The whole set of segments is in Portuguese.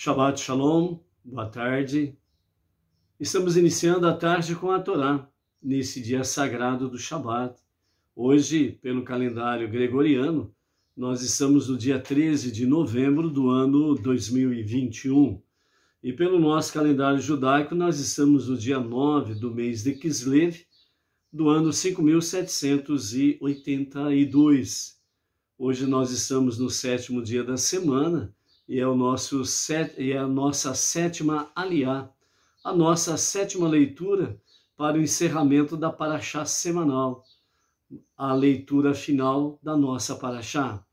Shabbat Shalom, boa tarde. Estamos iniciando a tarde com a Torá, nesse dia sagrado do Shabbat. Hoje, pelo calendário gregoriano, nós estamos no dia 13 de novembro do ano 2021. E pelo nosso calendário judaico, nós estamos no dia 9 do mês de Kislev, do ano 5782. Hoje nós estamos no 7º dia da semana, e é a nossa sétima aliá, a nossa sétima leitura para o encerramento da Parashá semanal, a leitura final da nossa Parashá.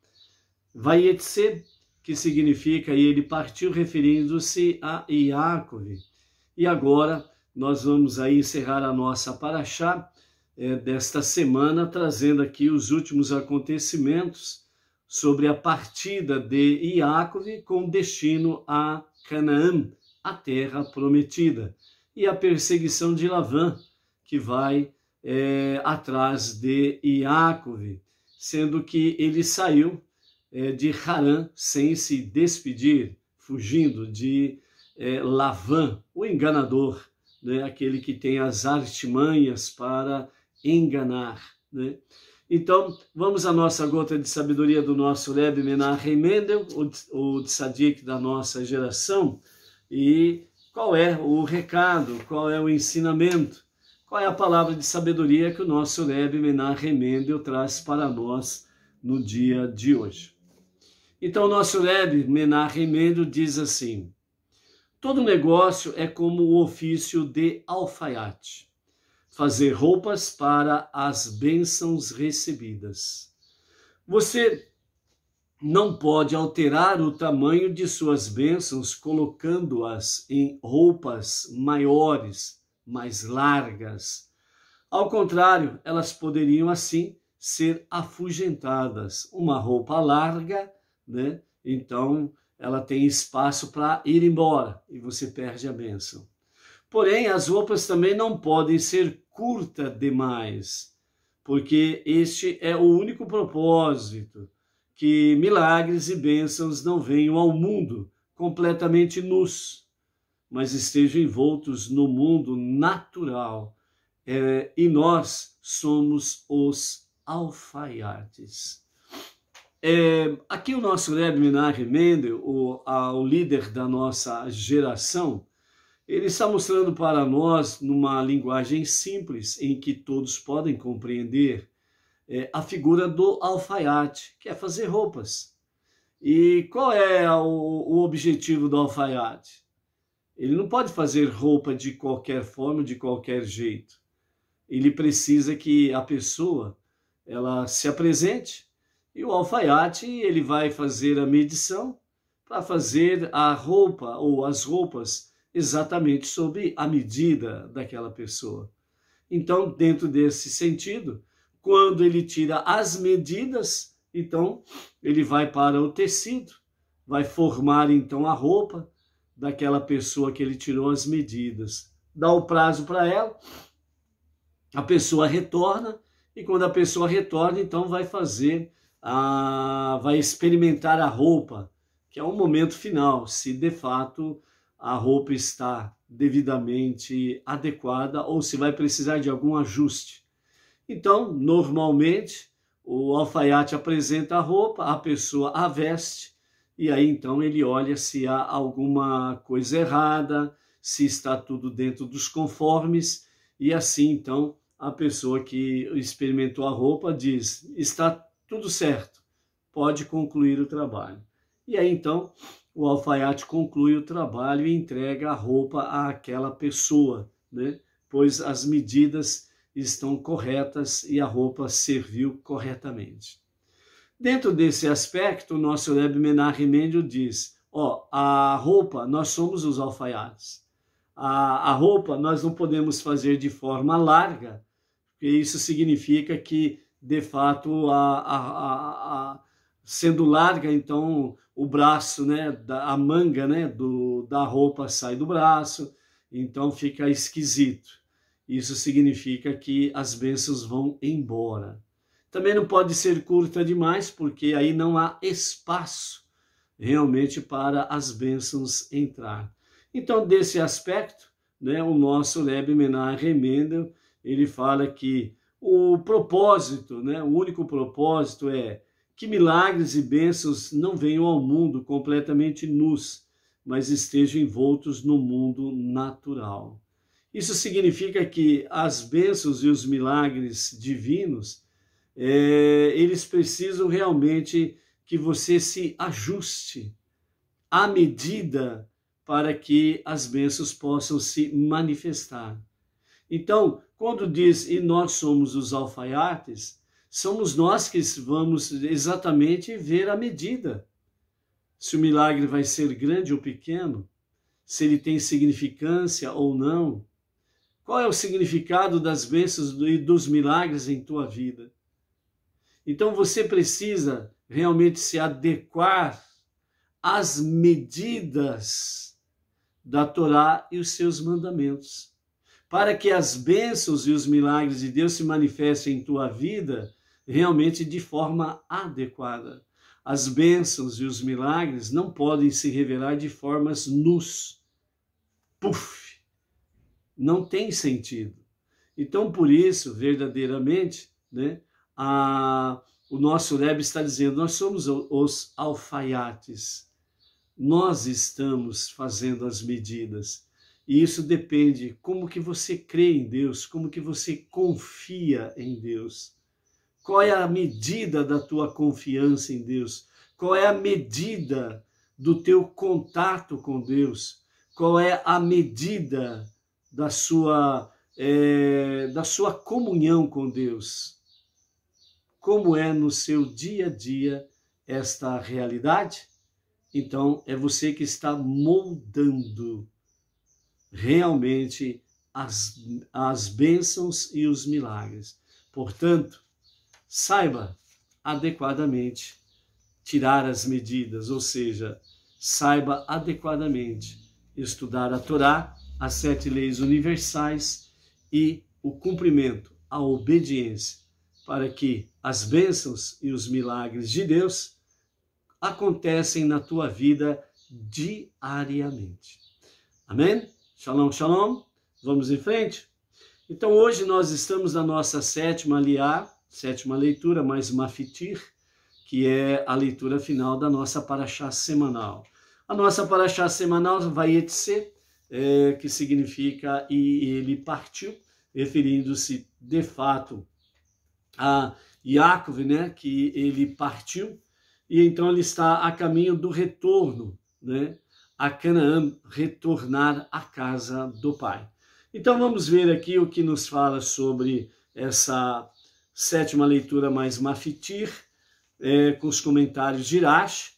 Vayetze, que significa e ele partiu, referindo-se a Yaakov. E agora nós vamos aí encerrar a nossa Parashá desta semana, trazendo aqui os últimos acontecimentos sobre a partida de Yaakov com destino a Canaã, a terra prometida, e a perseguição de Lavã, que vai atrás de Yaakov, sendo que ele saiu de Harã sem se despedir, fugindo de Lavã, o enganador, né? Aquele que tem as artimanhas para enganar, né? Então, vamos à nossa gota de sabedoria do nosso Rebbe Menachem Mendel, o tzadik da nossa geração. E qual é o recado, qual é o ensinamento, qual é a palavra de sabedoria que o nosso Rebbe Menachem Mendel traz para nós no dia de hoje. Então, o nosso Rebbe Menachem Mendel diz assim: todo negócio é como o ofício de alfaiate, fazer roupas para as bênçãos recebidas. Você não pode alterar o tamanho de suas bênçãos colocando-as em roupas maiores, mais largas. Ao contrário, elas poderiam assim ser afugentadas. Uma roupa larga, né? Então ela tem espaço para ir embora e você perde a bênção. Porém, as roupas também não podem ser curtas demais, porque este é o único propósito, que milagres e bênçãos não venham ao mundo completamente nus, mas estejam envoltos no mundo natural. E nós somos os alfaiates. Aqui o nosso Rebbe Menachem Mendel, o líder da nossa geração, ele está mostrando para nós, numa linguagem simples, em que todos podem compreender, a figura do alfaiate, que é fazer roupas. E qual é o objetivo do alfaiate? Ele não pode fazer roupa de qualquer forma, de qualquer jeito. Ele precisa que a pessoa ela se apresente, e o alfaiate ele vai fazer a medição para fazer a roupa ou as roupas exatamente sob a medida daquela pessoa. Então, dentro desse sentido, quando ele tira as medidas, então ele vai para o tecido, vai formar então a roupa daquela pessoa que ele tirou as medidas. Dá o prazo para ela, a pessoa retorna, e quando a pessoa retorna, então vai experimentar a roupa, que é um momento final, se de fato a roupa está devidamente adequada ou se vai precisar de algum ajuste. Então, normalmente, o alfaiate apresenta a roupa, a pessoa a veste, e aí então ele olha se há alguma coisa errada, se está tudo dentro dos conformes, e assim então a pessoa que experimentou a roupa diz: está tudo certo, pode concluir o trabalho. E aí então o alfaiate conclui o trabalho e entrega a roupa àquela pessoa, né? Pois as medidas estão corretas e a roupa serviu corretamente. Dentro desse aspecto, o nosso Rebbe Menachem Mendel diz: a roupa, nós somos os alfaiates. A roupa nós não podemos fazer de forma larga, porque isso significa que, de fato, sendo larga, então o braço, né, a manga, né, da roupa sai do braço, então fica esquisito. Isso significa que as bênçãos vão embora. Também não pode ser curta demais, porque aí não há espaço realmente para as bênçãos entrar. Então, desse aspecto, né, o nosso Rebbe Menachem Mendel, ele fala que o propósito, né, o único propósito é que milagres e bênçãos não venham ao mundo completamente nus, mas estejam envoltos no mundo natural. Isso significa que as bênçãos e os milagres divinos, eles precisam realmente que você se ajuste à medida para que as bênçãos possam se manifestar. Então, quando diz, e nós somos os alfaiates, somos nós que vamos exatamente ver a medida. Se o milagre vai ser grande ou pequeno, se ele tem significância ou não, qual é o significado das bênçãos e dos milagres em tua vida. Então, você precisa realmente se adequar às medidas da Torá e os seus mandamentos, para que as bênçãos e os milagres de Deus se manifestem em tua vida realmente de forma adequada. As bênçãos e os milagres não podem se revelar de formas nus. Puf! Não tem sentido. Então, por isso, verdadeiramente, né, o nosso Rebbe está dizendo, nós somos os alfaiates. Nós estamos fazendo as medidas. E isso depende como que você crê em Deus, como que você confia em Deus. Qual é a medida da tua confiança em Deus? Qual é a medida do teu contato com Deus? Qual é a medida da sua comunhão com Deus? Como é no seu dia a dia esta realidade? Então, é você que está moldando realmente as bênçãos e os milagres. Portanto, saiba adequadamente tirar as medidas, ou seja, saiba adequadamente estudar a Torá, as 7 leis universais e o cumprimento, a obediência, para que as bênçãos e os milagres de Deus acontecem na tua vida diariamente. Amém? Shalom, shalom. Vamos em frente? Então, hoje nós estamos na nossa 7ª Aliá, 7ª leitura, mais Mafitir, que é a leitura final da nossa Parashá semanal. A nossa Parashá semanal vai Vayetze, que significa e ele partiu, referindo-se de fato a Yaakov, né, que ele partiu, e então ele está a caminho do retorno, né, a Canaã, retornar à casa do Pai. Então vamos ver aqui o que nos fala sobre essa 7ª leitura mais Mafitir, com os comentários de Rashi,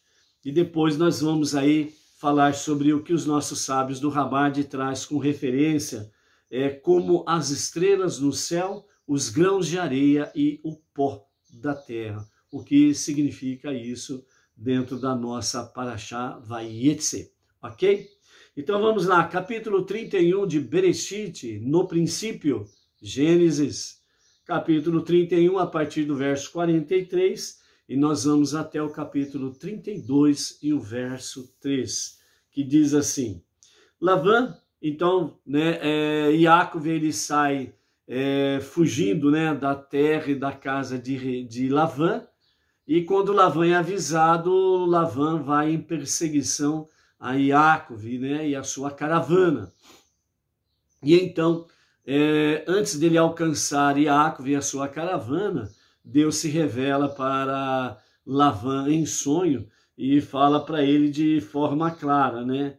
e depois nós vamos aí falar sobre o que os nossos sábios do Rabad traz com referência, como as estrelas no céu, os grãos de areia e o pó da terra. O que significa isso dentro da nossa Parashá Vayetze, ok? Então vamos lá, capítulo 31 de Bereshit, no princípio, Gênesis, capítulo 31 a partir do verso 43, e nós vamos até o capítulo 32 e o verso 3, que diz assim, Lavã, então, né, Yaakov, ele sai fugindo, né, da terra e da casa de Lavã, e quando Lavã é avisado, Lavã vai em perseguição a Yaakov, né, e a sua caravana. E então, antes dele alcançar Yaakov e a sua caravana, Deus se revela para Lavã em sonho e fala para ele de forma clara, né?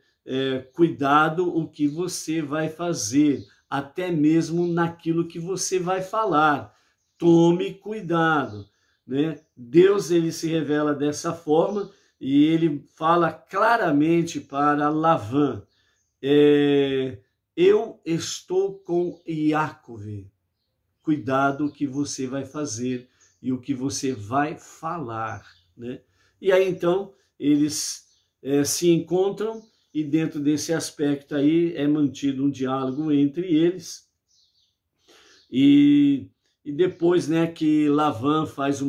Cuidado o que você vai fazer, até mesmo naquilo que você vai falar. Tome cuidado, né? Deus, ele se revela dessa forma e ele fala claramente para Lavã, eu estou com Yaakov. Cuidado o que você vai fazer e o que você vai falar, né? E aí então eles se encontram e dentro desse aspecto aí é mantido um diálogo entre eles e depois, né, que Lavã faz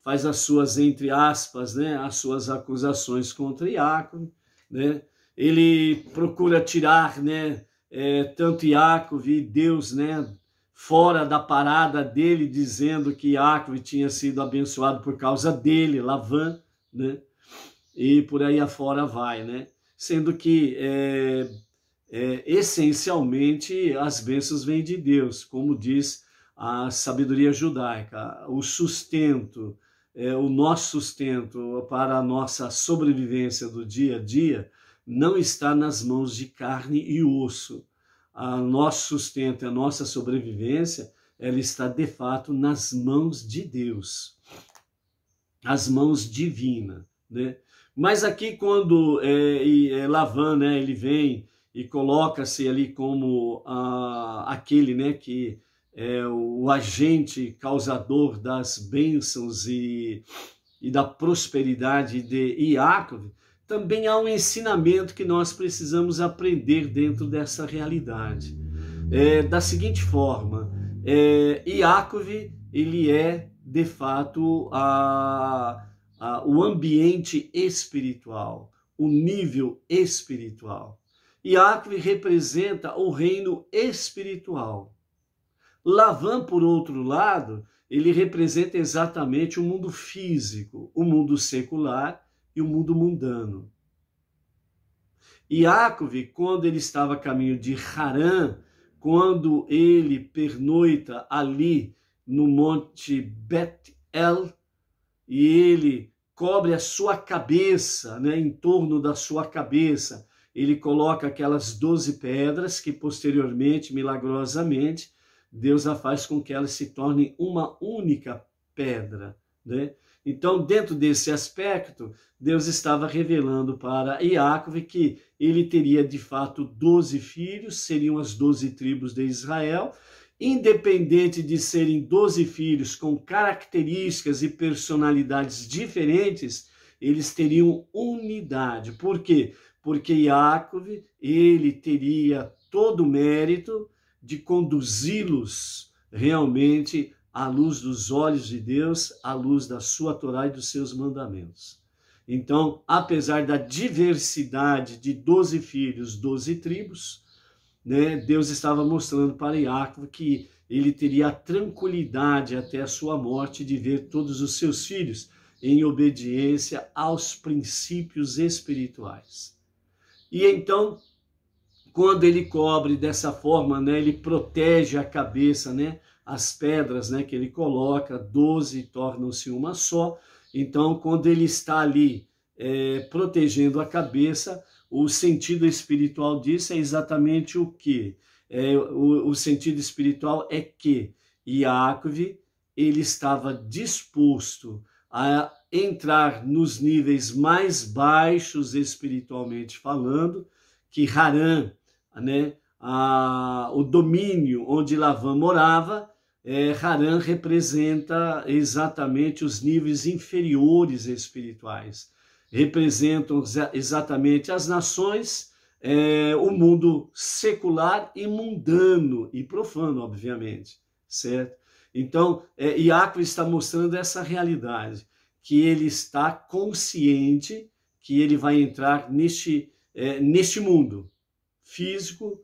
faz as suas, entre aspas, né, as suas acusações contra Iácov, né? Ele procura tirar, né, tanto Iácov e Deus, né, fora da parada dele, dizendo que Iácov tinha sido abençoado por causa dele, Lavã, né? E por aí afora vai, né? Sendo que essencialmente as bênçãos vêm de Deus, como diz a sabedoria judaica, o sustento, o nosso sustento para a nossa sobrevivência do dia a dia não está nas mãos de carne e osso. O nosso sustento, a nossa sobrevivência, ela está de fato nas mãos de Deus, as mãos divinas, né? Mas aqui quando Lavã, né, ele vem e coloca-se ali como aquele, né, que é o agente causador das bênçãos e da prosperidade de Iácov, também há um ensinamento que nós precisamos aprender dentro dessa realidade. Da seguinte forma, Iácov, ele é, de fato, o ambiente espiritual, o nível espiritual. Iácov representa o reino espiritual. Lavã, por outro lado, ele representa exatamente o mundo físico, o mundo secular e o mundo mundano. Iácov, quando ele estava a caminho de Harã, quando ele pernoita ali no monte Bet-El, e ele cobre a sua cabeça, né, em torno da sua cabeça, ele coloca aquelas 12 pedras que posteriormente, milagrosamente, Deus a faz com que elas se tornem uma única pedra, né? Então, dentro desse aspecto, Deus estava revelando para Iácov que ele teria de fato 12 filhos, seriam as 12 tribos de Israel, independente de serem 12 filhos com características e personalidades diferentes, eles teriam unidade. Por quê? Porque Iácov, ele teria todo o mérito de conduzi-los realmente à luz dos olhos de Deus, à luz da sua Torá e dos seus mandamentos. Então, apesar da diversidade de 12 filhos, 12 tribos, né, Deus estava mostrando para Iácov que ele teria a tranquilidade até a sua morte de ver todos os seus filhos em obediência aos princípios espirituais. E então, quando ele cobre dessa forma, né, ele protege a cabeça, né, as pedras, né, que ele coloca, 12 tornam-se uma só. Então, quando ele está ali protegendo a cabeça, o sentido espiritual disso é exatamente o quê? O sentido espiritual é que Iácov, ele estava disposto a entrar nos níveis mais baixos espiritualmente falando, que Harã, né, o domínio onde Lavã morava, Harã representa exatamente os níveis inferiores espirituais, representam exatamente as nações, o mundo secular e mundano e profano, obviamente, certo? Então, Iácov está mostrando essa realidade, que ele está consciente que ele vai entrar neste mundo físico,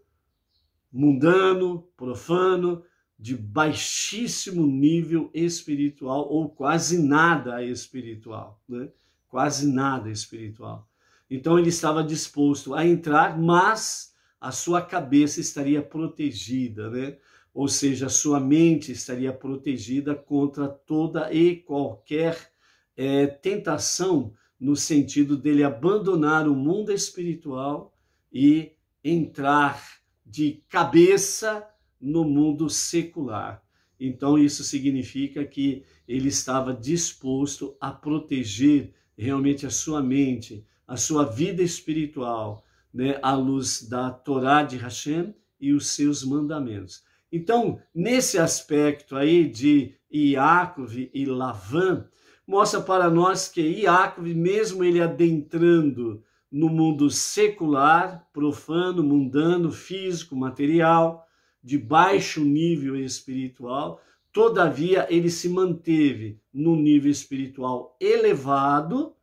mundano, profano, de baixíssimo nível espiritual, ou quase nada espiritual, né? Quase nada espiritual. Então ele estava disposto a entrar, mas a sua cabeça estaria protegida, né? Ou seja, a sua mente estaria protegida contra toda e qualquer tentação, no sentido dele abandonar o mundo espiritual e entrar de cabeça no mundo secular. Então isso significa que ele estava disposto a proteger realmente a sua mente, a sua vida espiritual, né, à luz da Torá de Hashem e os seus mandamentos. Então, nesse aspecto aí de Iácov e Lavã, mostra para nós que Iácov, mesmo ele adentrando no mundo secular, profano, mundano, físico, material, de baixo nível espiritual, Todavia, ele se manteve no nível espiritual elevado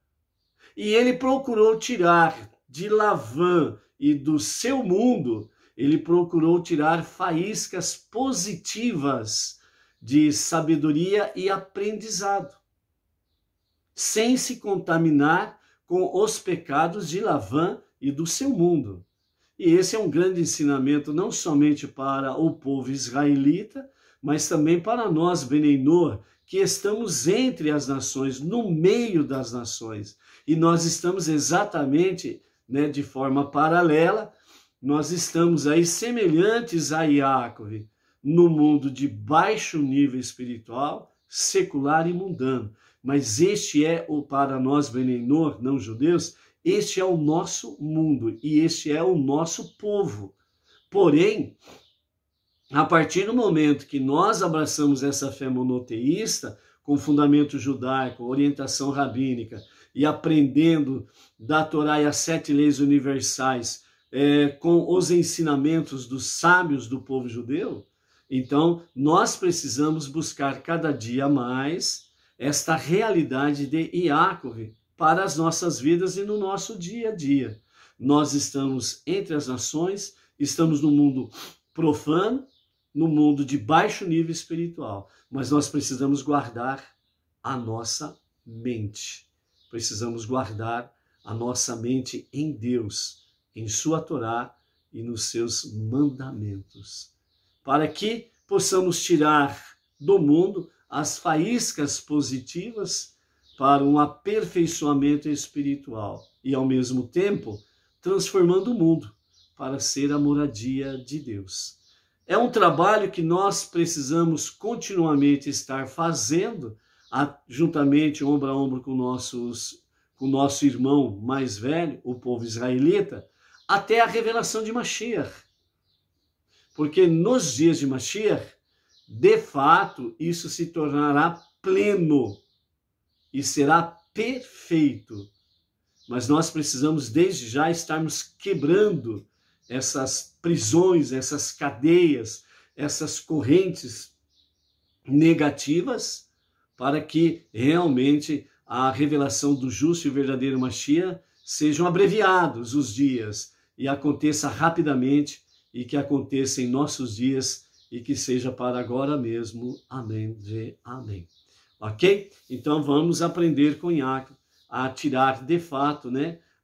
e ele procurou tirar de Lavã e do seu mundo, ele procurou tirar faíscas positivas de sabedoria e aprendizado, sem se contaminar com os pecados de Lavã e do seu mundo. E esse é um grande ensinamento não somente para o povo israelita, mas também para nós, Beneinor, que estamos entre as nações, no meio das nações. E nós estamos exatamente, de forma paralela, nós estamos aí semelhantes a Jacob, no mundo de baixo nível espiritual, secular e mundano. Mas este é, para nós, Beneinor, não judeus, este é o nosso mundo e este é o nosso povo. Porém, a partir do momento que nós abraçamos essa fé monoteísta, com fundamento judaico, orientação rabínica, e aprendendo da Torá e as 7 leis universais, com os ensinamentos dos sábios do povo judeu, então nós precisamos buscar cada dia mais esta realidade de Jacob para as nossas vidas e no nosso dia a dia. Nós estamos entre as nações, estamos no mundo profano, no mundo de baixo nível espiritual, mas nós precisamos guardar a nossa mente. Precisamos guardar a nossa mente em Deus, em sua Torá e nos seus mandamentos, para que possamos tirar do mundo as faíscas positivas para um aperfeiçoamento espiritual e, ao mesmo tempo, transformando o mundo para ser a moradia de Deus. É um trabalho que nós precisamos continuamente estar fazendo, juntamente, ombro a ombro com o nosso irmão mais velho, o povo israelita, até a revelação de Mashiach. Porque nos dias de Mashiach, de fato, isso se tornará pleno e será perfeito. Mas nós precisamos, desde já, estarmos quebrando essas prisões, essas cadeias, essas correntes negativas, para que realmente a revelação do justo e verdadeiro Mashiach sejam abreviados os dias e aconteça rapidamente e que aconteça em nossos dias e que seja para agora mesmo. Amém. Amém. Ok? Então vamos aprender com Jacob a tirar de fato,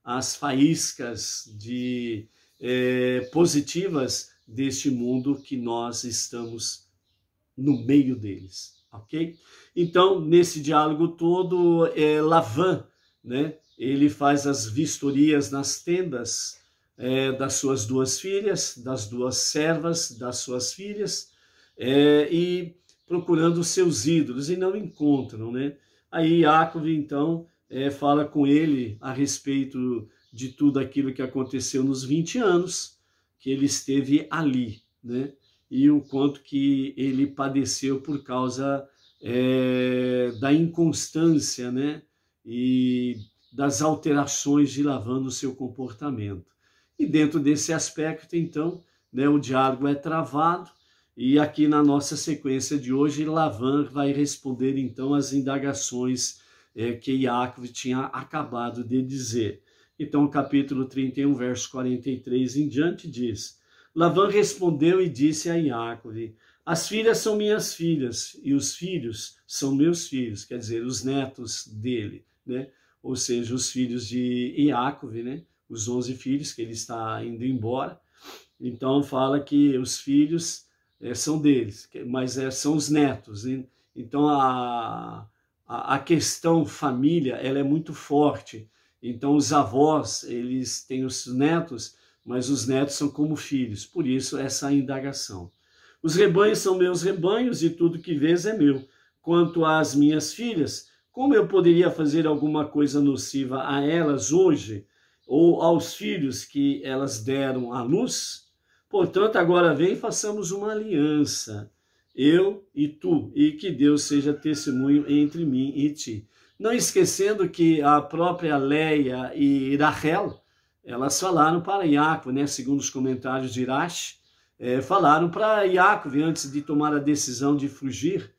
as faíscas positivas deste mundo que nós estamos no meio deles, ok? Então, nesse diálogo todo, Lavã, ele faz as vistorias nas tendas das suas 2 filhas, das 2 servas das suas filhas, e procurando os seus ídolos, e não encontram, Aí Jacob, então, fala com ele a respeito de tudo aquilo que aconteceu nos 20 anos que ele esteve ali, e o quanto que ele padeceu por causa da inconstância, e das alterações de Lavã no seu comportamento. E dentro desse aspecto, então, o diálogo é travado, e aqui na nossa sequência de hoje, Lavã vai responder, então, as indagações que Jacob tinha acabado de dizer. Então, capítulo 31, verso 43 em diante diz: Lavã respondeu e disse a Jacob: as filhas são minhas filhas e os filhos são meus filhos, quer dizer, os netos dele, ou seja, os filhos de Jacob, os 11 filhos que ele está indo embora. Então fala que os filhos são deles, mas são os netos. Então a questão família, ela é muito forte. Então os avós, eles têm os netos, mas os netos são como filhos. Por isso essa indagação. Os rebanhos são meus rebanhos e tudo que vês é meu. Quanto às minhas filhas, como eu poderia fazer alguma coisa nociva a elas hoje, ou aos filhos que elas deram à luz? Portanto, agora vem e façamos uma aliança, eu e tu, e que Deus seja testemunho entre mim e ti. Não esquecendo que a própria Leia e Rachel, elas falaram para Jacob, segundo os comentários de Irash, falaram para Iacov, antes de tomar a decisão de fugir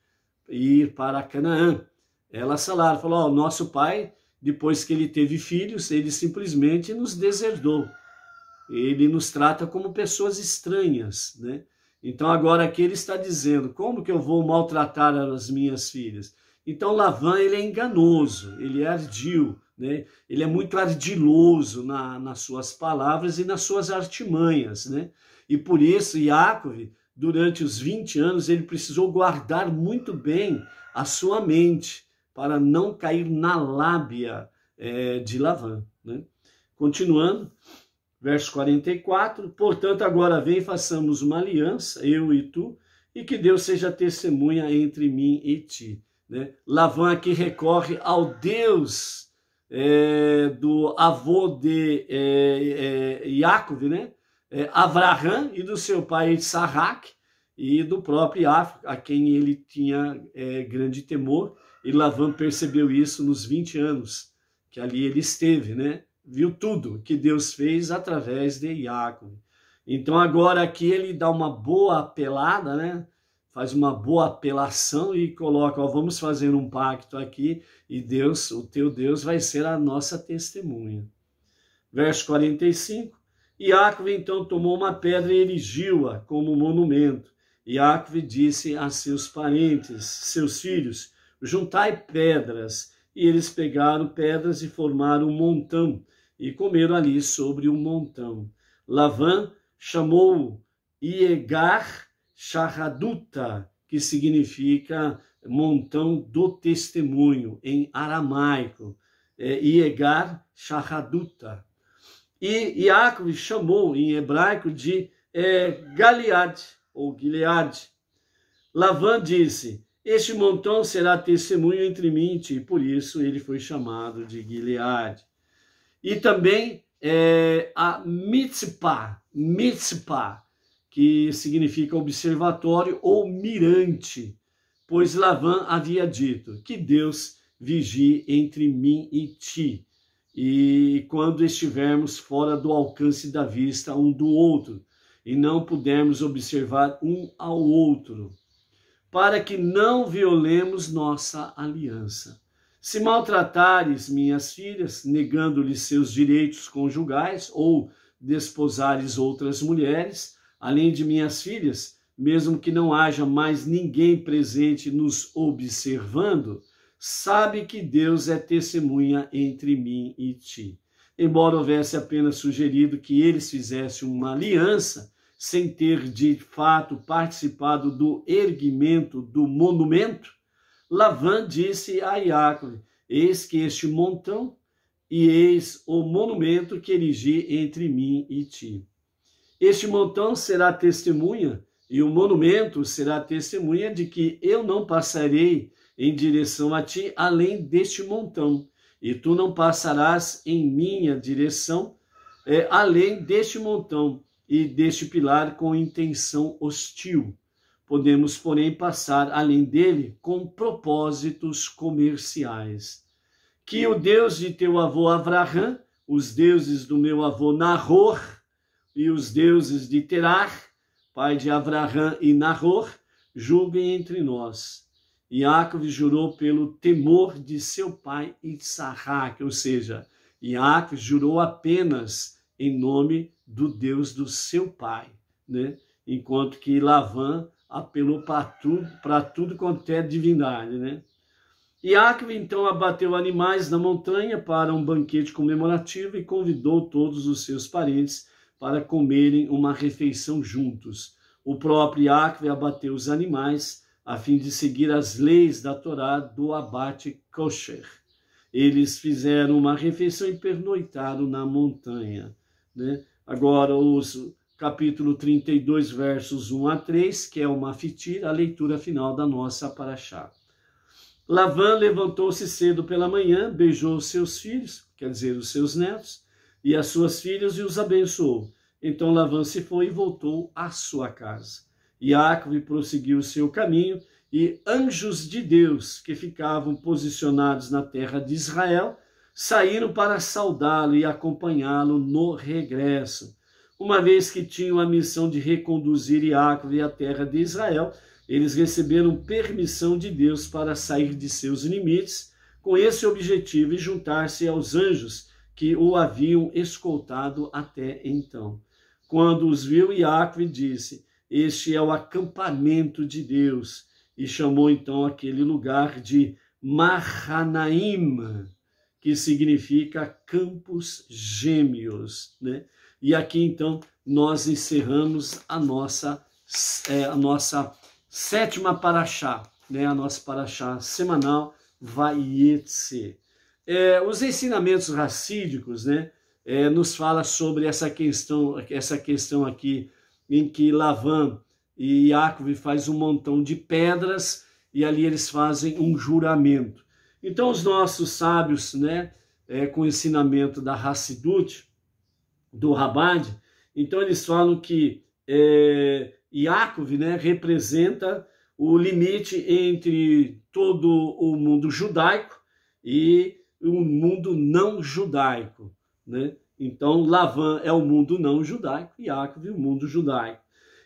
e ir para Canaã. Elas falaram, nosso pai, depois que ele teve filhos, ele simplesmente nos deserdou. Ele nos trata como pessoas estranhas, né? Então agora aqui ele está dizendo, como que eu vou maltratar as minhas filhas? Então Lavã, ele é enganoso, ele é ardil, né? Ele é muito ardiloso nas suas palavras e nas suas artimanhas, né? E por isso Iacov, durante os 20 anos, ele precisou guardar muito bem a sua mente para não cair na lábia de Lavã, né? Continuando, verso 44, portanto, agora vem e façamos uma aliança, eu e tu, e que Deus seja testemunha entre mim e ti. Né? Lavã aqui recorre ao Deus do avô de Iacov, né? Avraham, e do seu pai Isaac, e do próprio Iacov, a quem ele tinha grande temor, e Lavã percebeu isso nos 20 anos que ali ele esteve, né? Viu tudo que Deus fez através de Iacov. Então agora aqui ele dá uma boa apelada, né? Faz uma boa apelação e coloca, vamos fazer um pacto aqui e Deus, o teu Deus, vai ser a nossa testemunha. Verso 45, Iacov então tomou uma pedra e erigiu-a como monumento. Iacov disse a seus parentes, seus filhos, juntai pedras. E eles pegaram pedras e formaram um montão, e comeram ali sobre um montão. Lavã chamou Iegar Shahaduta, que significa montão do testemunho, em aramaico. Iegar Shahaduta. E Iacov chamou em hebraico de Galiad, ou Gilead. Lavã disse, este montão será testemunho entre mim e ti, por isso ele foi chamado de Gilead. E também a Mitzpah, que significa observatório ou mirante, pois Lavã havia dito que Deus vigie entre mim e ti, e quando estivermos fora do alcance da vista um do outro, e não pudermos observar um ao outro, para que não violemos nossa aliança. Se maltratares minhas filhas, negando-lhes seus direitos conjugais, ou desposares outras mulheres, além de minhas filhas, mesmo que não haja mais ninguém presente nos observando, sabe que Deus é testemunha entre mim e ti. Embora houvesse apenas sugerido que eles fizessem uma aliança, sem ter de fato participado do erguimento do monumento, Lavã disse a Iacov, eis que este montão e eis o monumento que erigi entre mim e ti. Este montão será testemunha e o monumento será testemunha de que eu não passarei em direção a ti além deste montão, e tu não passarás em minha direção além deste montão e deste pilar com intenção hostil. Podemos, porém, passar além dele com propósitos comerciais. Que o Deus de teu avô Avraham, os deuses do meu avô Nahor e os deuses de Terah, pai de Avraham e Nahor, julguem entre nós. Iacov jurou pelo temor de seu pai Isaac, ou seja, Iacov jurou apenas em nome do Deus do seu pai, né? Enquanto que Lavã apelou para tudo quanto é divindade, né? Iacov então abateu animais na montanha para um banquete comemorativo e convidou todos os seus parentes para comerem uma refeição juntos. O próprio Iacov abateu os animais a fim de seguir as leis da Torá do abate kosher. Eles fizeram uma refeição e pernoitaram na montanha, né? Agora, os capítulo 32, versos 1 a 3, que é o Mafitir, a leitura final da nossa paraxá. Lavã levantou-se cedo pela manhã, beijou os seus filhos, quer dizer, os seus netos, e as suas filhas, e os abençoou. Então Lavã se foi e voltou à sua casa. Iacov prosseguiu o seu caminho, e anjos de Deus, que ficavam posicionados na terra de Israel, saíram para saudá-lo e acompanhá-lo no regresso. uma vez que tinham a missão de reconduzir Iacove à terra de Israel, eles receberam permissão de Deus para sair de seus limites com esse objetivo e juntar-se aos anjos que o haviam escoltado até então. Quando os viu, Iacove disse: este é o acampamento de Deus, e chamou então aquele lugar de Mahanaim, que significa campos gêmeos, né? E aqui então nós encerramos a nossa sétima paraxá, né? A nossa paraxá semanal, Vayetze. Os ensinamentos racídicos, né? Nos fala sobre essa questão aqui em que Lavã e Iacove faz um montão de pedras e ali eles fazem um juramento. Então os nossos sábios, né, com o ensinamento da Hassidut, do Rabad, então eles falam que Iacove, né, representa o limite entre todo o mundo judaico e o mundo não judaico, né? Então Lavã é o mundo não judaico e Iacove o mundo judaico.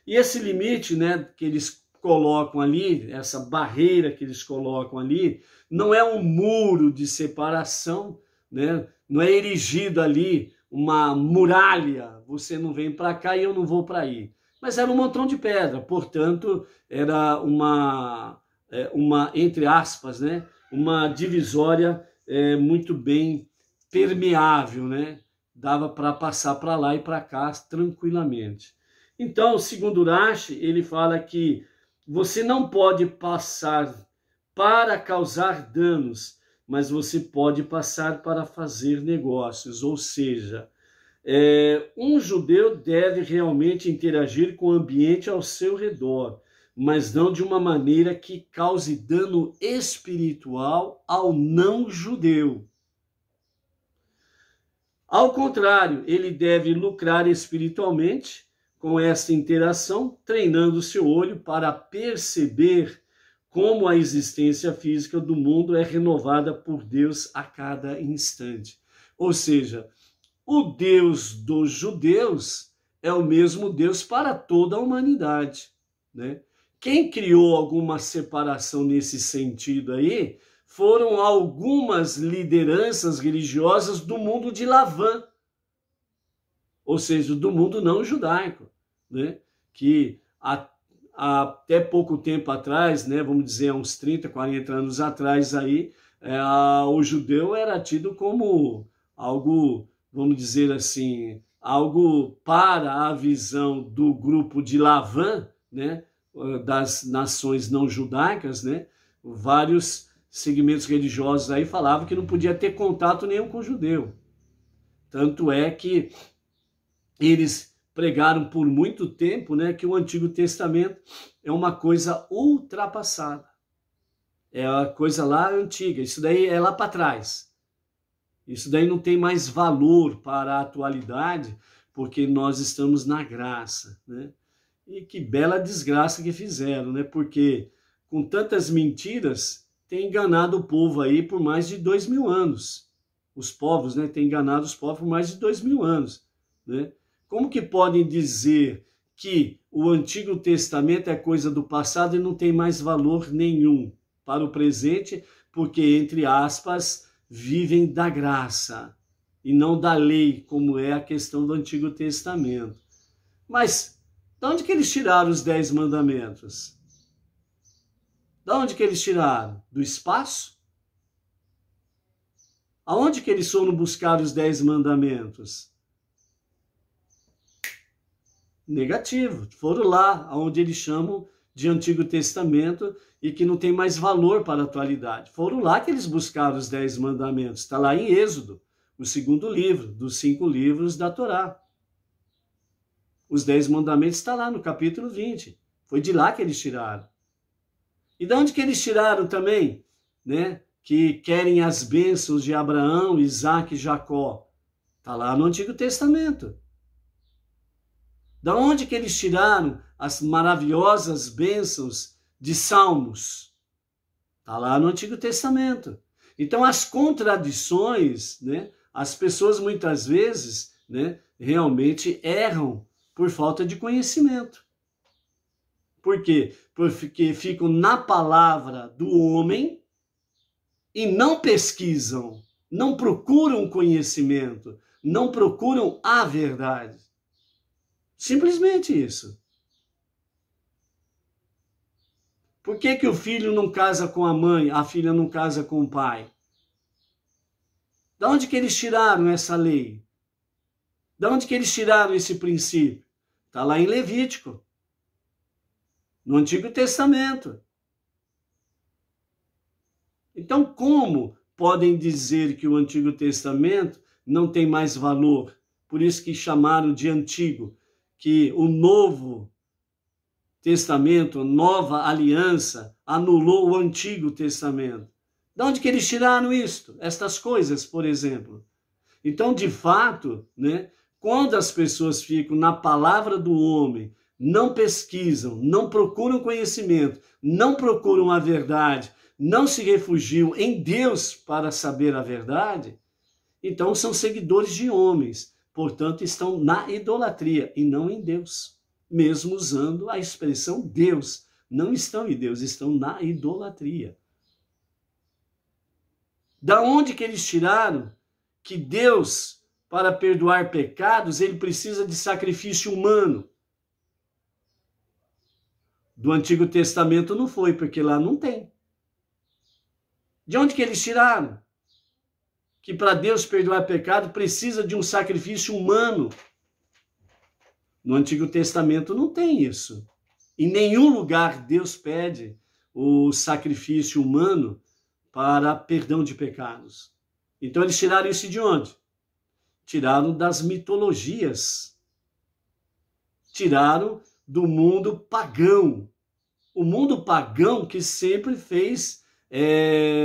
E esse limite, né, que eles colocam ali, essa barreira que eles colocam ali, não é um muro de separação, né? Não é erigido ali uma muralha, você não vem para cá e eu não vou para aí. Mas era um montão de pedra, portanto, era uma entre aspas, né, uma divisória muito bem permeável, né? Dava para passar para lá e para cá tranquilamente. Então, segundo Rashi, ele fala que você não pode passar para causar danos, mas você pode passar para fazer negócios. Ou seja, um judeu deve realmente interagir com o ambiente ao seu redor, mas não de uma maneira que cause dano espiritual ao não judeu. Ao contrário, ele deve lucrar espiritualmente com essa interação, treinando seu olho para perceber como a existência física do mundo é renovada por Deus a cada instante. Ou seja, o Deus dos judeus é o mesmo Deus para toda a humanidade, né? Quem criou alguma separação nesse sentido aí foram algumas lideranças religiosas do mundo de Lavã, ou seja, do mundo não judaico, né? Que até pouco tempo atrás, né, vamos dizer, uns 30, 40 anos atrás, aí, o judeu era tido como algo, vamos dizer assim, algo para a visão do grupo de Lavã, né, das nações não judaicas, né, vários segmentos religiosos aí falavam que não podia ter contato nenhum com o judeu. Tanto é que eles pregaram por muito tempo, né, que o Antigo Testamento é uma coisa ultrapassada. É a coisa lá antiga, isso daí é lá para trás. Isso daí não tem mais valor para a atualidade, porque nós estamos na graça, né? E que bela desgraça que fizeram, né? Porque com tantas mentiras, tem enganado o povo aí por mais de 2000 anos. Os povos, né, têm enganado os povos por mais de 2000 anos, né? Como que podem dizer que o Antigo Testamento é coisa do passado e não tem mais valor nenhum para o presente, porque, entre aspas, vivem da graça e não da lei, como é a questão do Antigo Testamento? Mas de onde que eles tiraram os 10 mandamentos? De onde que eles tiraram? Do espaço? Aonde que eles foram buscar os 10 mandamentos? Negativo. Foram lá, onde eles chamam de Antigo Testamento e que não tem mais valor para a atualidade. Foram lá que eles buscaram os 10 mandamentos. Está lá em Êxodo, o 2º livro, dos 5 livros da Torá. Os 10 mandamentos está lá no capítulo 20. Foi de lá que eles tiraram. E de onde que eles tiraram também, né? Que querem as bênçãos de Abraão, Isaac e Jacó. Está lá no Antigo Testamento. Da onde que eles tiraram as maravilhosas bênçãos de Salmos? Está lá no Antigo Testamento. Então, as contradições, né? As pessoas muitas vezes, né, realmente erram por falta de conhecimento. Por quê? Porque ficam na palavra do homem e não pesquisam, não procuram conhecimento, não procuram a verdade. Simplesmente isso. Por que que o filho não casa com a mãe, a filha não casa com o pai? Da onde que eles tiraram essa lei? Da onde que eles tiraram esse princípio? Está lá em Levítico, no Antigo Testamento. Então, como podem dizer que o Antigo Testamento não tem mais valor? Por isso que chamaram de antigo, que o Novo Testamento, nova aliança, anulou o Antigo Testamento. De onde que eles tiraram isto? Estas coisas, por exemplo. Então, de fato, né, quando as pessoas ficam na palavra do homem, não pesquisam, não procuram conhecimento, não procuram a verdade, não se refugiam em Deus para saber a verdade, então são seguidores de homens, portanto estão na idolatria e não em Deus, mesmo usando a expressão Deus. Não estão em Deus, estão na idolatria. Da onde que eles tiraram que Deus, para perdoar pecados, ele precisa de sacrifício humano? Do Antigo Testamento não foi, porque lá não tem. De onde que eles tiraram? Que para Deus perdoar pecado precisa de um sacrifício humano. No Antigo Testamento não tem isso. Em nenhum lugar Deus pede o sacrifício humano para perdão de pecados. Então eles tiraram isso de onde? Tiraram das mitologias. Tiraram do mundo pagão. O mundo pagão que sempre fez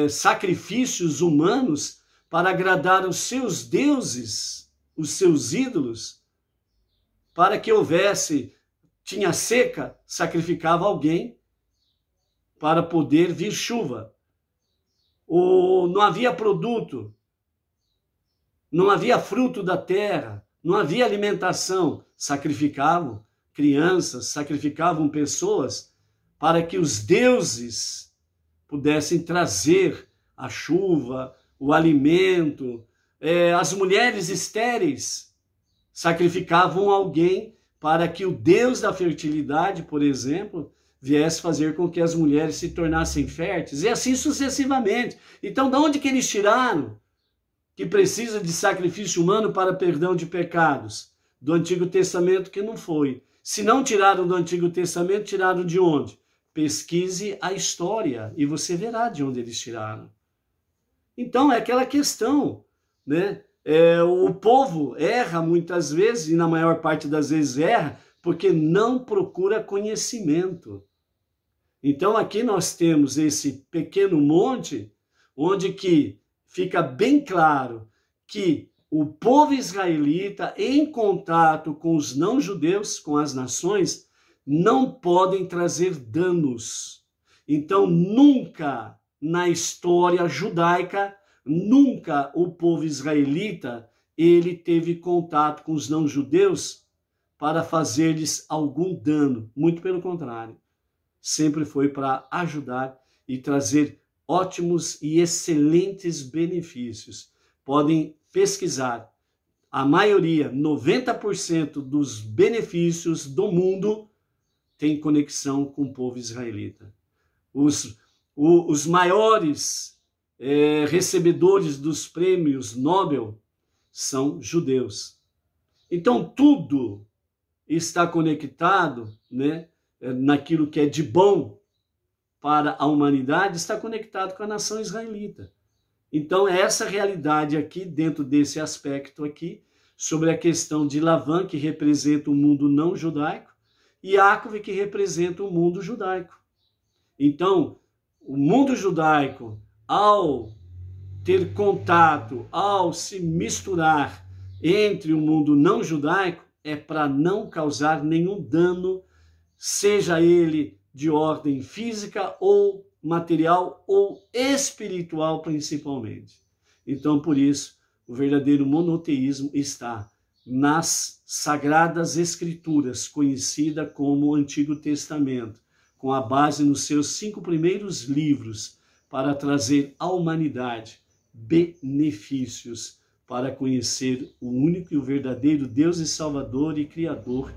sacrifícios humanos para agradar os seus deuses, os seus ídolos, para que tinha seca, sacrificava alguém para poder vir chuva. Ou não havia produto, não havia fruto da terra, não havia alimentação, sacrificavam crianças, sacrificavam pessoas para que os deuses pudessem trazer a chuva, o alimento. As mulheres estéreis sacrificavam alguém para que o Deus da fertilidade, por exemplo, viesse fazer com que as mulheres se tornassem férteis, e assim sucessivamente. Então, de onde que eles tiraram que precisa de sacrifício humano para perdão de pecados? Do Antigo Testamento, que não foi. Se não tiraram do Antigo Testamento, tiraram de onde? Pesquise a história e você verá de onde eles tiraram. Então, é aquela questão, né? O povo erra muitas vezes, e na maior parte das vezes erra, porque não procura conhecimento. Então, aqui nós temos esse pequeno monte, onde que fica bem claro que o povo israelita, em contato com os não-judeus, com as nações, não podem trazer danos. Então, nunca na história judaica, nunca o povo israelita, ele teve contato com os não-judeus para fazer-lhes algum dano. Muito pelo contrário. Sempre foi para ajudar e trazer ótimos e excelentes benefícios. Podem pesquisar. A maioria, 90% dos benefícios do mundo tem conexão com o povo israelita. Os maiores recebedores dos prêmios Nobel são judeus. Então, tudo está conectado, né, naquilo que é de bom para a humanidade, está conectado com a nação israelita. Então, é essa realidade aqui, dentro desse aspecto aqui, sobre a questão de Lavan, que representa o mundo não judaico, e Yaakov, que representa o mundo judaico. Então, o mundo judaico, ao ter contato, ao se misturar entre o mundo não judaico, é para não causar nenhum dano, seja ele de ordem física ou material ou espiritual principalmente. Então, por isso, o verdadeiro monoteísmo está nas Sagradas Escrituras, conhecida como Antigo Testamento, com a base nos seus 5 primeiros livros, para trazer à humanidade benefícios para conhecer o único e o verdadeiro Deus e Salvador e Criador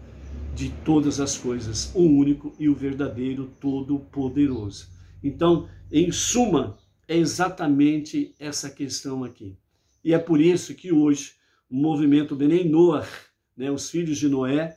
de todas as coisas, o único e o verdadeiro Todo-Poderoso. Então, em suma, é exatamente essa questão aqui. E é por isso que hoje o movimento Benei Noach, os filhos de Noé,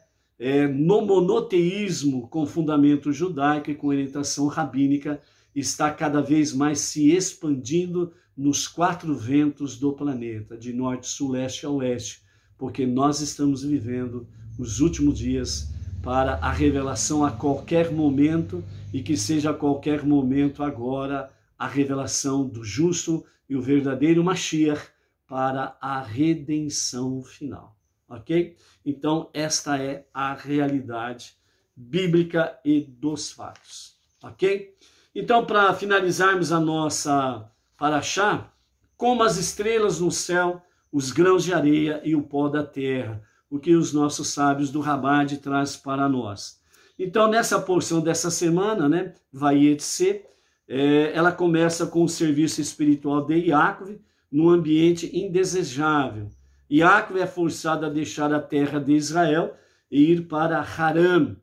no monoteísmo com fundamento judaico e com orientação rabínica, está cada vez mais se expandindo nos 4 ventos do planeta, de norte, sul, leste a oeste, porque nós estamos vivendo os últimos dias para a revelação a qualquer momento, e que seja a qualquer momento agora a revelação do justo e o verdadeiro Mashiach para a redenção final, ok? Então, esta é a realidade bíblica e dos fatos, ok? Então, para finalizarmos a nossa paraxá, como as estrelas no céu, os grãos de areia e o pó da terra, o que os nossos sábios do Rabad trazem para nós. Então, nessa porção dessa semana, Vayetse, ela começa com o serviço espiritual de Yaakov num ambiente indesejável. Yaakov é forçado a deixar a terra de Israel e ir para Harã.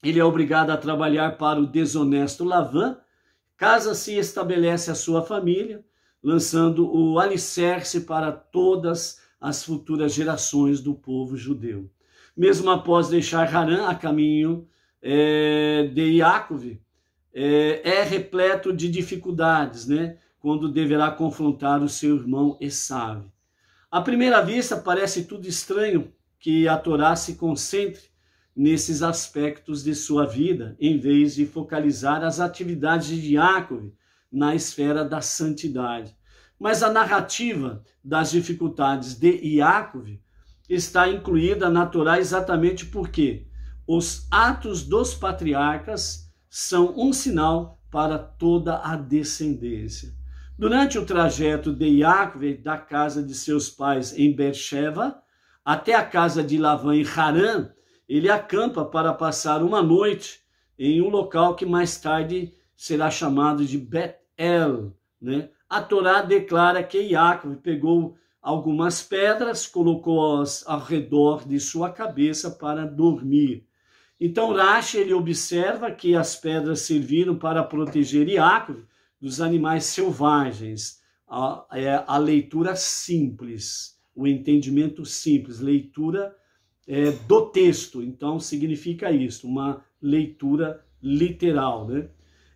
Ele é obrigado a trabalhar para o desonesto Lavã. Casa-se e estabelece a sua família, lançando o alicerce para todas as futuras gerações do povo judeu. Mesmo após deixar Harã a caminho de Yaakov, é repleto de dificuldades, quando deverá confrontar o seu irmão Esav. À primeira vista, parece tudo estranho que a Torá se concentre nesses aspectos de sua vida, em vez de focalizar as atividades de Yaakov na esfera da santidade. Mas a narrativa das dificuldades de Yaakov está incluída na Torá exatamente porque os atos dos patriarcas são um sinal para toda a descendência. Durante o trajeto de Yaakov da casa de seus pais em Beersheba até a casa de Lavã em Harã, ele acampa para passar uma noite em um local que mais tarde será chamado de Bet-El. A Torá declara que Yaakov pegou algumas pedras, colocou-as ao redor de sua cabeça para dormir. Então Rashi ele observa que as pedras serviram para proteger Yaakov dos animais selvagens. A leitura simples, o entendimento simples, leitura do texto. Então significa isso, uma leitura literal.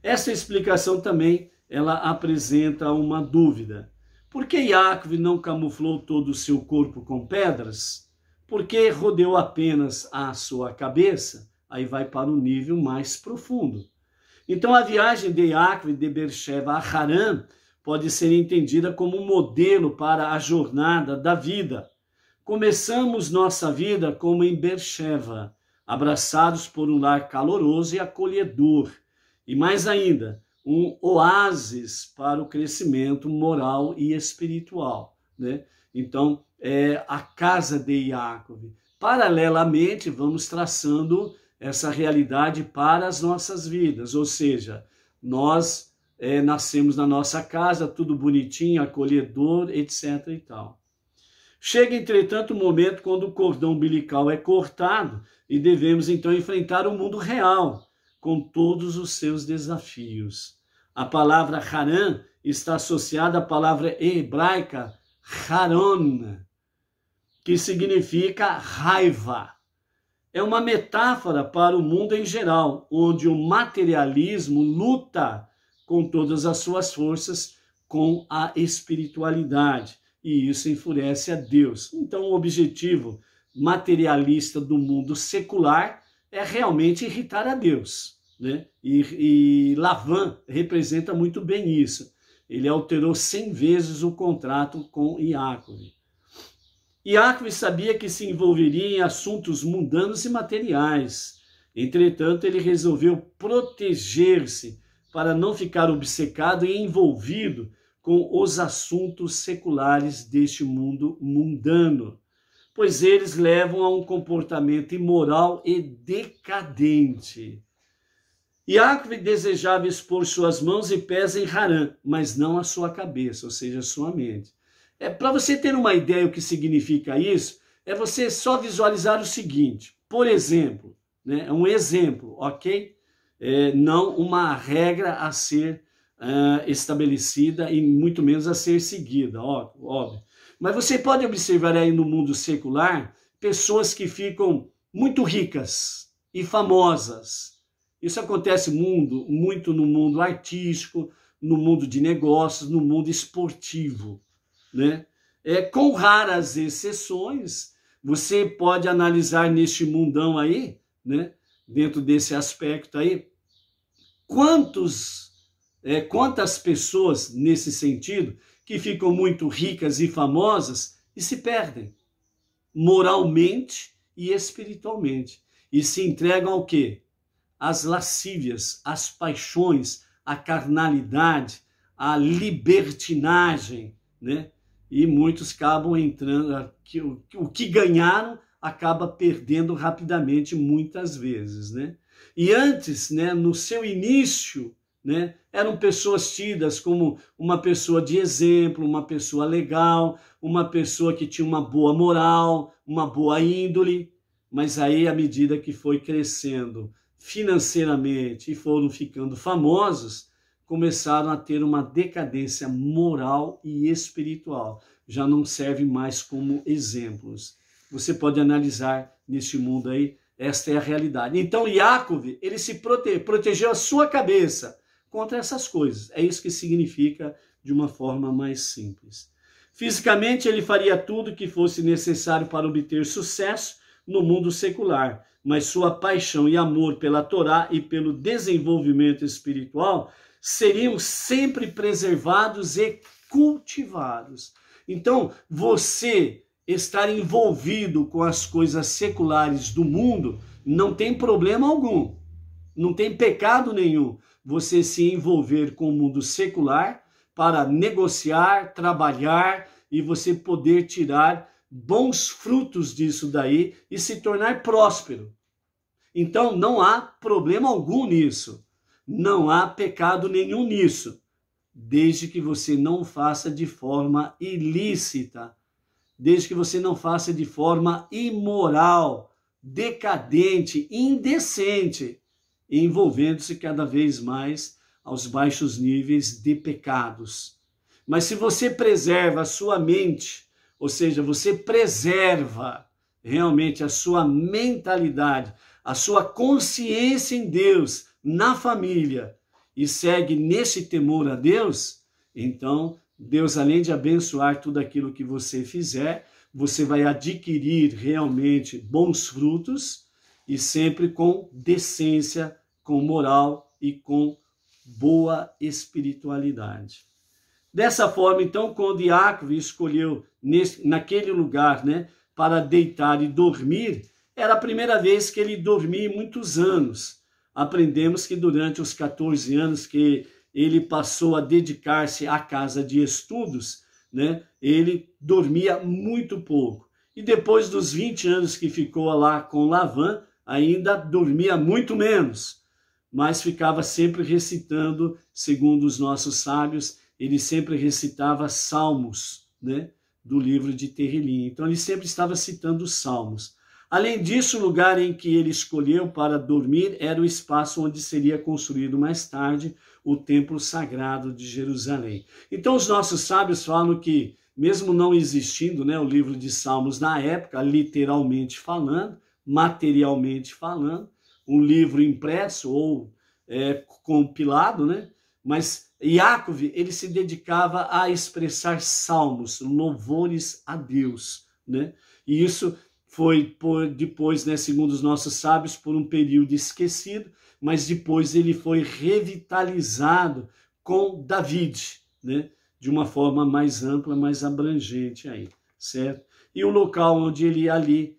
Essa explicação também ela apresenta uma dúvida. Por que Yaakov não camuflou todo o seu corpo com pedras? Por que rodeou apenas a sua cabeça? Aí vai para um nível mais profundo. Então a viagem de Yaakov de Beersheba a Harã pode ser entendida como um modelo para a jornada da vida. Começamos nossa vida como em Beersheba, abraçados por um lar caloroso e acolhedor. E mais ainda, um oásis para o crescimento moral e espiritual. Então, é a casa de Yaakov. Paralelamente, vamos traçando essa realidade para as nossas vidas, ou seja, nós nascemos na nossa casa, tudo bonitinho, acolhedor, etc. e tal. Chega, entretanto, o momento quando o cordão umbilical é cortado e devemos, então, enfrentar o mundo real, com todos os seus desafios. A palavra Harã está associada à palavra hebraica Haron, que significa raiva. É uma metáfora para o mundo em geral, onde o materialismo luta com todas as suas forças com a espiritualidade, e isso enfurece a Deus. Então, o objetivo materialista do mundo secular é realmente irritar a Deus. E Lavã representa muito bem isso. Ele alterou 100 vezes o contrato com Yaakov. Yaakov sabia que se envolveria em assuntos mundanos e materiais. Entretanto, ele resolveu proteger-se para não ficar obcecado e envolvido com os assuntos seculares deste mundo mundano. pois eles levam a um comportamento imoral e decadente. Iacove desejava expor suas mãos e pés em Harã, mas não a sua cabeça, ou seja, a sua mente. Para você ter uma ideia do que significa isso, é você só visualizar o seguinte, por exemplo, né, um exemplo, ok? Não uma regra a ser estabelecida e muito menos a ser seguida, óbvio. Mas você pode observar aí no mundo secular pessoas que ficam muito ricas e famosas. Isso acontece muito no mundo artístico, no mundo de negócios, no mundo esportivo, né? Com raras exceções, você pode analisar neste mundão aí, né? Dentro desse aspecto aí, quantas pessoas nesse sentido que ficam muito ricas e famosas e se perdem moralmente e espiritualmente e se entregam ao quê? Às lascívias, às paixões, à carnalidade, à libertinagem, né? E muitos acabam entrando, o que ganharam acaba perdendo rapidamente muitas vezes, né? E antes, né, no seu início, né, eram pessoas tidas como uma pessoa de exemplo, uma pessoa legal, uma pessoa que tinha uma boa moral, uma boa índole, mas aí à medida que foi crescendo financeiramente e foram ficando famosos, começaram a ter uma decadência moral e espiritual. Já não servem mais como exemplos. Você pode analisar neste mundo aí, esta é a realidade. Então, Iacove, ele se protegeu a sua cabeça contra essas coisas. É isso que significa de uma forma mais simples. Fisicamente, ele faria tudo que fosse necessário para obter sucesso no mundo secular, mas sua paixão e amor pela Torá e pelo desenvolvimento espiritual seriam sempre preservados e cultivados. Então, você estar envolvido com as coisas seculares do mundo não tem problema algum, não tem pecado nenhum. Você se envolver com o mundo secular para negociar, trabalhar e você poder tirar bons frutos disso daí e se tornar próspero. Então não há problema algum nisso, não há pecado nenhum nisso, desde que você não faça de forma ilícita, desde que você não faça de forma imoral, decadente, indecente, envolvendo-se cada vez mais aos baixos níveis de pecados. Mas se você preserva a sua mente, ou seja, você preserva realmente a sua mentalidade, a sua consciência em Deus, na família, e segue nesse temor a Deus, então Deus, além de abençoar tudo aquilo que você fizer, você vai adquirir realmente bons frutos e sempre com decência, com moral e com boa espiritualidade. Dessa forma, então, quando Iacove escolheu naquele lugar, né, para deitar e dormir, era a primeira vez que ele dormia em muitos anos. Aprendemos que durante os 14 anos que ele passou a dedicar-se à casa de estudos, né, ele dormia muito pouco. E depois dos 20 anos que ficou lá com Lavan, ainda dormia muito menos, mas ficava sempre recitando, segundo os nossos sábios, ele sempre recitava salmos, né, do livro de Terrilim. Então ele sempre estava citando os salmos. Além disso, o lugar em que ele escolheu para dormir era o espaço onde seria construído mais tarde o templo sagrado de Jerusalém. Então os nossos sábios falam que, mesmo não existindo, né, o livro de Salmos na época, literalmente falando, materialmente falando, um livro impresso ou compilado, né, mas Iacove, ele se dedicava a expressar salmos, louvores a Deus, né? E isso foi depois, né, segundo os nossos sábios, por um período esquecido, mas depois ele foi revitalizado com David, né? De uma forma mais ampla, mais abrangente aí, certo? E o local onde ele ali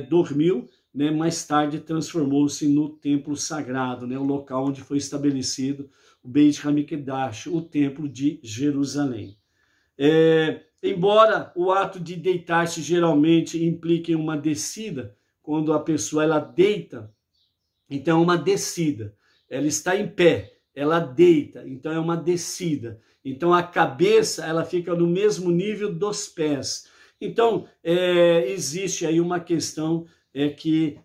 dormiu, né, mais tarde transformou-se no templo sagrado, né, o local onde foi estabelecido o Beit HaMikdash, o templo de Jerusalém. embora o ato de deitar-se geralmente implique em uma descida, quando a pessoa ela deita, então é uma descida. Ela está em pé, ela deita, então é uma descida. Então a cabeça ela fica no mesmo nível dos pés. Então existe aí uma questão que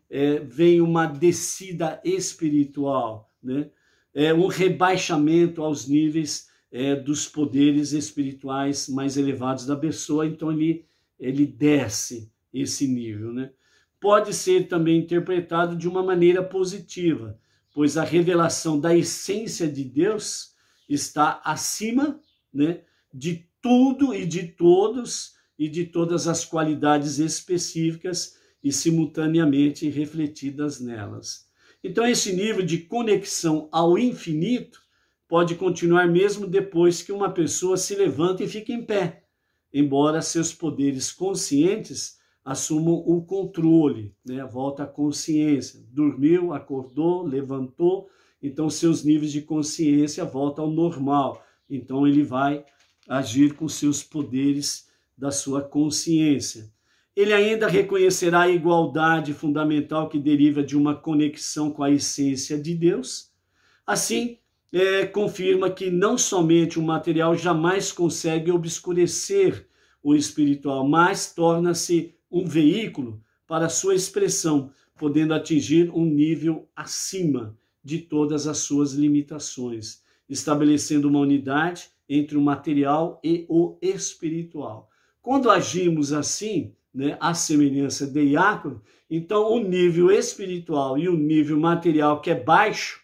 vem uma descida espiritual, né? Um rebaixamento aos níveis dos poderes espirituais mais elevados da pessoa. Então ele desce esse nível, né? Pode ser também interpretado de uma maneira positiva, pois a revelação da essência de Deus está acima, né, de tudo e de todos e de todas as qualidades específicas e simultaneamente refletidas nelas. Então esse nível de conexão ao infinito pode continuar mesmo depois que uma pessoa se levanta e fica em pé, embora seus poderes conscientes assumam o controle, né? Volta à consciência. Dormiu, acordou, levantou, então seus níveis de consciência voltam ao normal. Então ele vai agir com seus poderes da sua consciência. Ele ainda reconhecerá a igualdade fundamental que deriva de uma conexão com a essência de Deus. Assim, confirma que não somente o material jamais consegue obscurecer o espiritual, mas torna-se um veículo para sua expressão, podendo atingir um nível acima de todas as suas limitações, estabelecendo uma unidade entre o material e o espiritual. Quando agimos assim, né, à semelhança de Iacono, então o nível espiritual e o nível material que é baixo,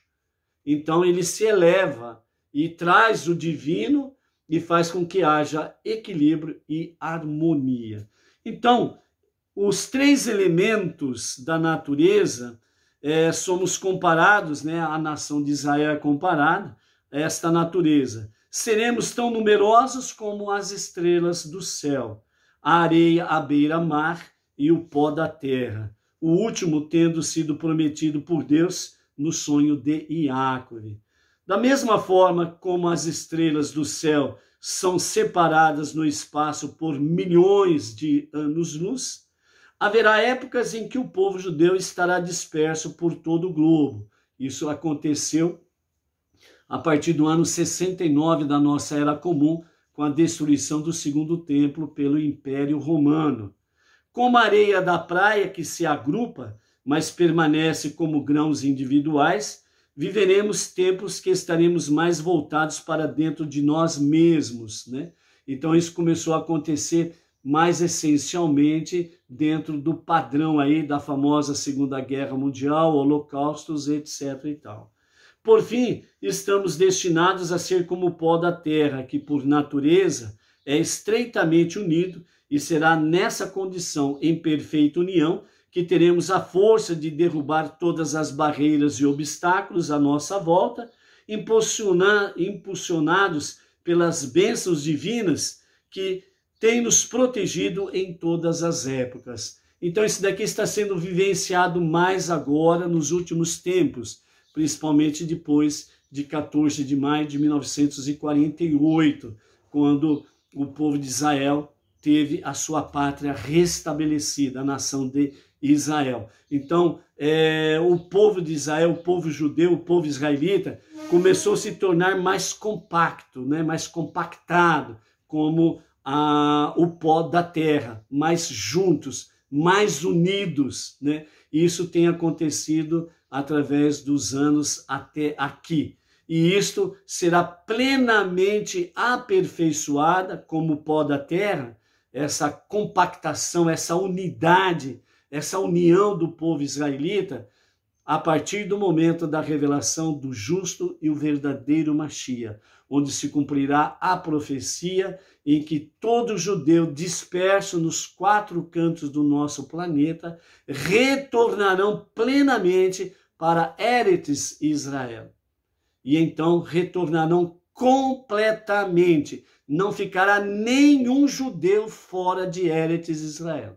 então ele se eleva e traz o divino e faz com que haja equilíbrio e harmonia. Então, os três elementos da natureza, somos comparados, né? A nação de Israel é comparada a esta natureza. Seremos tão numerosos como as estrelas do céu, a areia à beira-mar e o pó da terra, o último tendo sido prometido por Deus no sonho de Iacove. Da mesma forma como as estrelas do céu são separadas no espaço por milhões de anos-luz, haverá épocas em que o povo judeu estará disperso por todo o globo. Isso aconteceu a partir do ano 69 da nossa Era Comum, com a destruição do Segundo Templo pelo Império Romano. Como a areia da praia que se agrupa, mas permanece como grãos individuais, viveremos tempos que estaremos mais voltados para dentro de nós mesmos, né? Então isso começou a acontecer mais essencialmente dentro do padrão aí da famosa Segunda Guerra Mundial, holocaustos, etc. e tal. Por fim, estamos destinados a ser como o pó da terra, que por natureza é estreitamente unido, e será nessa condição, em perfeita união, que teremos a força de derrubar todas as barreiras e obstáculos à nossa volta, impulsionados pelas bênçãos divinas que têm nos protegido em todas as épocas. Então isso daqui está sendo vivenciado mais agora, nos últimos tempos, principalmente depois de 14 de maio de 1948, quando o povo de Israel teve a sua pátria restabelecida, a nação de Israel. Então, o povo de Israel, o povo judeu, o povo israelita, começou a se tornar mais compacto, né? Mais compactado, como o pó da terra, mais juntos, mais unidos, né? Isso tem acontecido através dos anos até aqui. E isto será plenamente aperfeiçoada como o pó da terra, essa compactação, essa unidade, essa união do povo israelita, a partir do momento da revelação do justo e o verdadeiro Mashiach, onde se cumprirá a profecia em que todo judeu disperso nos 4 cantos do nosso planeta retornarão plenamente para Eretz Israel. E então retornarão completamente. Não ficará nenhum judeu fora de Eretz Israel.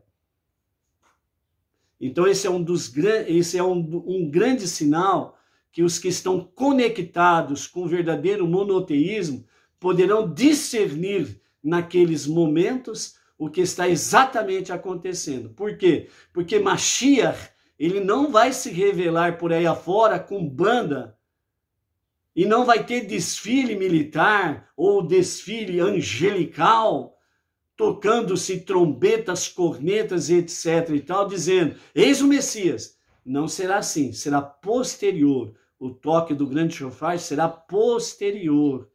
Então esse é um grande sinal que os que estão conectados com o verdadeiro monoteísmo poderão discernir naqueles momentos o que está exatamente acontecendo. Por quê? Porque Mashiach, ele não vai se revelar por aí afora com banda e não vai ter desfile militar ou desfile angelical, tocando-se trombetas, cornetas, etc. e tal, dizendo, eis o Messias. Não será assim, será posterior. O toque do grande shofar será posterior.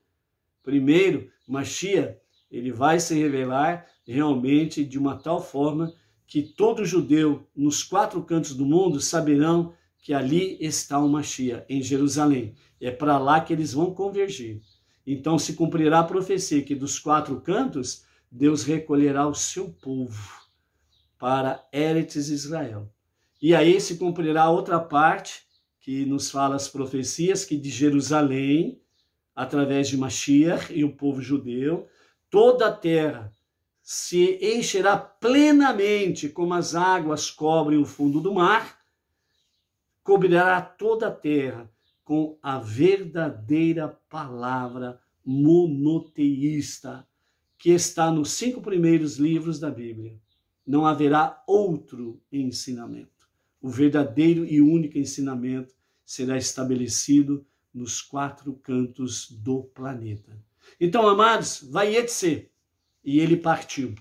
Primeiro, Mashiach, ele vai se revelar realmente de uma tal forma que todo judeu nos 4 cantos do mundo saberão que ali está o Mashiach, em Jerusalém. É para lá que eles vão convergir. Então se cumprirá a profecia que dos 4 cantos Deus recolherá o seu povo para Eretz Israel. E aí se cumprirá outra parte que nos fala as profecias que de Jerusalém, através de Mashiach e o povo judeu, toda a terra se encherá plenamente como as águas cobrem o fundo do mar, cobrirá toda a terra com a verdadeira palavra monoteísta, que está nos 5 primeiros livros da Bíblia. Não haverá outro ensinamento. O verdadeiro e único ensinamento será estabelecido nos 4 cantos do planeta. Então, amados, vai etc. E ele partiu.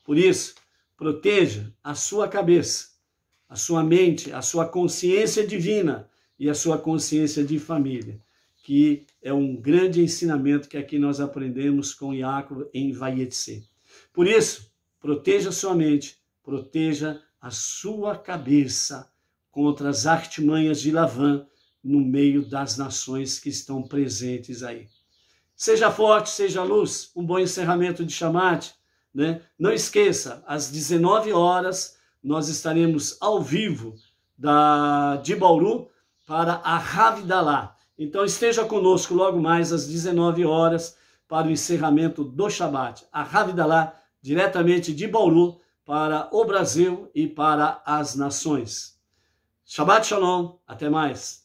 Por isso, proteja a sua cabeça, a sua mente, a sua consciência divina e a sua consciência de família, que é um grande ensinamento que aqui nós aprendemos com Yaakov em Vayetse. Por isso, proteja a sua mente, proteja a sua cabeça contra as artimanhas de Lavã no meio das nações que estão presentes aí. Seja forte, seja luz, um bom encerramento de Shamat, né? Não esqueça, às 19 horas nós estaremos ao vivo de Bauru para a Havidalá. Então esteja conosco logo mais às 19 horas para o encerramento do Shabat. A Havidalá, diretamente de Bauru para o Brasil e para as nações. Shabbat Shalom, até mais.